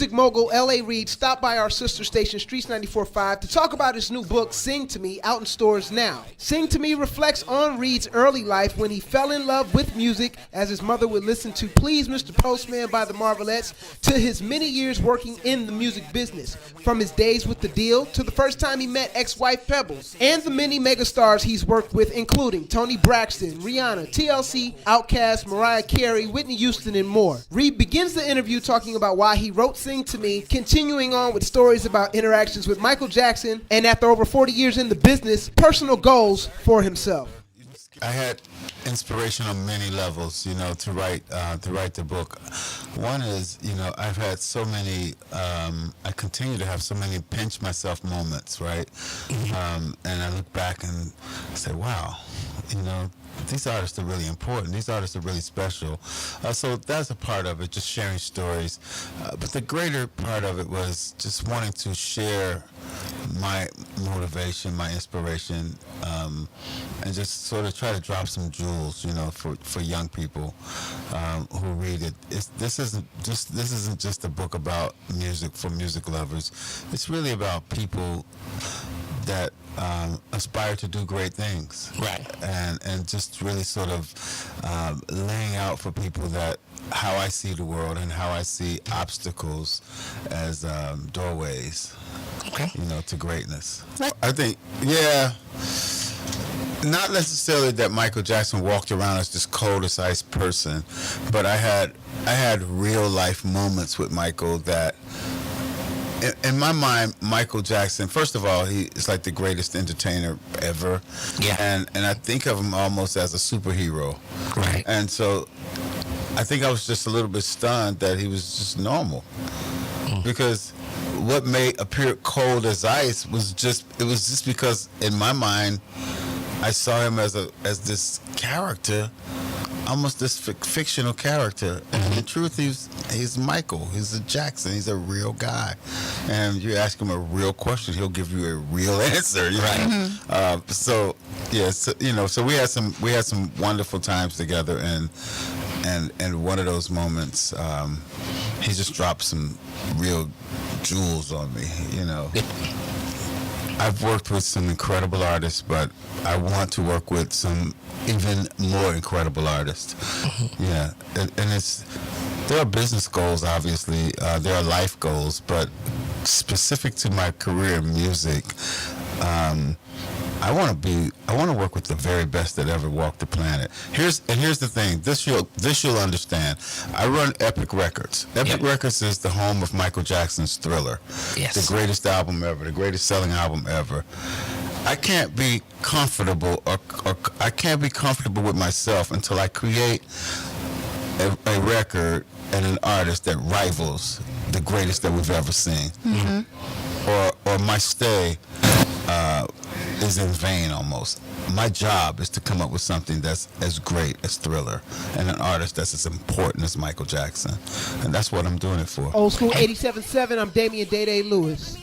music mogul A Reid stopped by our sister station Streetz 94.5 to talk about his new book, Sing to Me, out in stores now. Sing to Me reflects on Reid's early life when he fell in love with music as his mother would listen to Please Mr. Postman by the Marvelettes, to his many years working in the music business, from his days with The Deal to the first time he met ex-wife Pebbles, and the many megastars he's worked with, including Toni Braxton, Rihanna, TLC, Outkast, Mariah Carey, Whitney Houston, and more. Reid begins the interview talking about why he wrote Sing to Me, continuing on with stories about interactions with Michael Jackson, and after over 40 years in the business, personal goals for himself. I had inspiration on many levels, to write the book. One is, I've had so many, I continue to have so many pinch myself moments, right? And I look back and say, wow, these artists are really important. These artists are really special. So that's a part of it, just sharing stories. But the greater part of it was just wanting to share my motivation, my inspiration, and just sort of try to drop some jewels, for young people who read it. This isn't just a book about music for music lovers. It's really about people that aspire to do great things, right? And just really sort of laying out for people that how I see the world and how I see obstacles as doorways, okay, to greatness. I think, not necessarily that Michael Jackson walked around as this cold as ice person, but I had real life moments with Michael that, in my mind, Michael Jackson, first of all, he is like the greatest entertainer ever. Yeah. And I think of him almost as a superhero. Right. And so I think I was just a little bit stunned that he was just normal. Because what may appear cold as ice was just because in my mind I saw him as this character, almost this fictional character. And in truth, he's Michael. He's a Jackson. He's a real guy. And you ask him a real question, he'll give you a real answer. Right. So we had some wonderful times together, and one of those moments, he just dropped some real jewels on me. I've worked with some incredible artists, but I want to work with some even more incredible artists. Yeah, and there are business goals, obviously. There are life goals, but specific to my career in music, I want to work with the very best that ever walked the planet. Here's the thing. This you'll understand. I run Epic Records. Epic Records is the home of Michael Jackson's Thriller. Yes. The greatest album ever, the greatest selling album ever. I can't be comfortable, or I can't be comfortable with myself until I create a record and an artist that rivals the greatest that we've ever seen. Or my stay is in vain almost. My job is to come up with something that's as great as Thriller and an artist that's as important as Michael Jackson. And that's what I'm doing it for. Old School 87.7, I'm Damian Day Day Lewis.